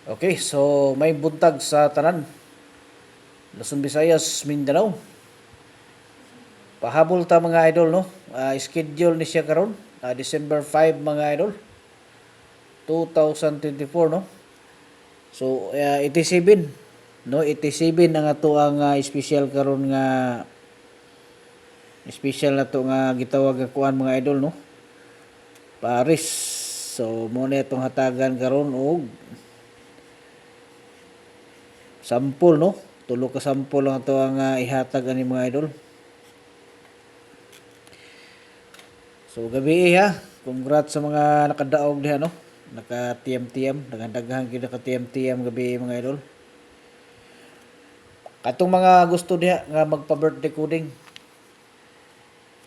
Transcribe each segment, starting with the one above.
Okay, so may buntag sa tanan. Luzon, Visayas, Mindanao. Pahabol ta mga idol no. Schedule ni siya karon December 5 mga idol. 2024 no. So 87 no, 87 ang ato ang special karon nga special na to nga gitawag nga kuan mga idol no. Paris. So mo na itong hatagan karon og sampol no. Tulo ka sampol lang ito ang ihatag ani mga idol. So gabi ha. Congrats sa mga nakadaog diha no. Naka-tiyam-tiyam, nagandaghan gyud naka-tiyam-tiyam gabi mga idol. Katong mga gusto diha nga magpa-birthday coding.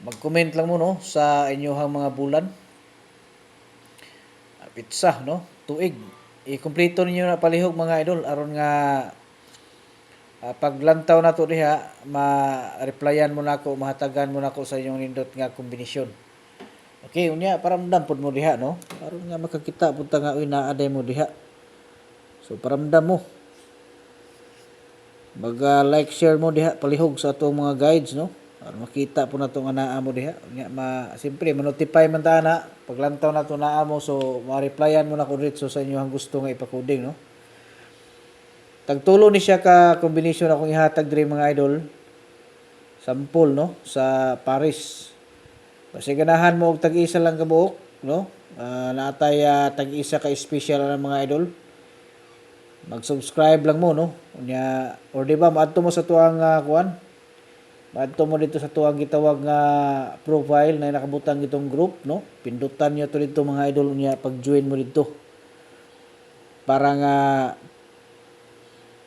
Mag-comment lang mo no sa inyong mga bulan. Pizza no, tuig. I-kumpleto ninyo na palihog mga idol aron nga paglantaw na to diha, ma-replyan mo nako, mahatagan mo nako sa inyong nindot nga kombinasyon. Okay, unya paramdam pud mo diha no. Aron nga makakita pud ta nga uy naa mo diha. So paramdam mo. Mag-like share mo diha palihog sa atong mga guides no. Aron makita po nato nga naa mo diha. Unya simpre ma-notify man ta na paglantaw na to naa mo, so ma-replyan mo nako diretso sa inyong gusto nga ipa-coding no. Tagtulo ni siya ka kombinasyon akong ihatag diri mga idol. Sample no sa Paris. Kasi ganahan mo og tag-isa lang ka buok no. Naatay tag-isa ka special na mga idol. Mag-subscribe lang mo no. Unya or di ba maadto mo sa tuang kuan. Maadto mo dito sa tuang gitawag nga profile na nakabutang itong group no. Pindutan niyo to dito mga idol unya pag-join mo dito. Para nga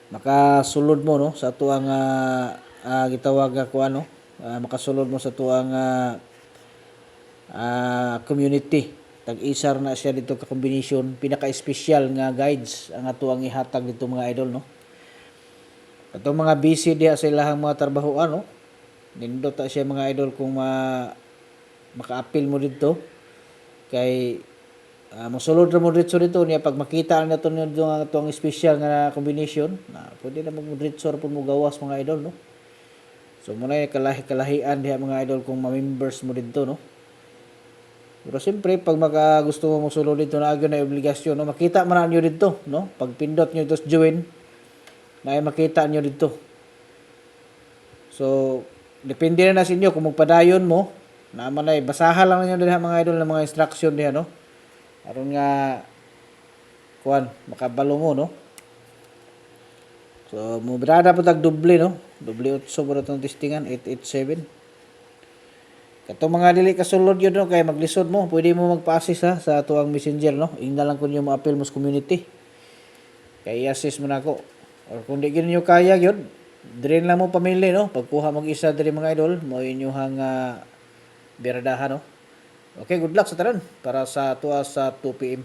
makasulod mo no sa tuang gitawag nga kuan no. Makasulod mo sa tuang community. Tag-isar na siya dito ka combination, pinaka-special nga guides ang ato ang ihatag dito mga idol no. Atong mga busy diha sa ilahang mga trabahoan no. Nindot ta siya mga idol kung maka-appeal mo dito kay mosulod ra mo diretso dito niya pag makita na to ang atong special nga combination na pwede na mag-diretso ra pud mo gawas mga idol no. So muna kalahi-kalahian diha mga idol kung ma-members mo dito no. Pero siyempre pag gusto mo mosulod dito na agyo na obligasyon no, makita man niyo dito no. Pag pindot niyo ito join na makita niyo dito. So depende na sa inyo kung magpadayon mo na manay basahan lang niyo diha mga idol ng mga instruction diha no. Aron nga kuan makabalo mo no. So mo birada po tag doble no. Doble 8 mo na itong testingan 887. Katong mga dili kasulod yun no kay maglisod mo, pwede mo magpa-assist ha sa ato ang messenger no. Ingna lang kun yung ma-appeal mo sa community. Kay i-assist mo nako. Or kung di gyud niyo kaya gyud, dire lang mo pamili no. Pagkuha mag-isa diri mga idol, mo inyong biradahan no. Okay, good luck sa tanan para sa tuwa sa 2 PM.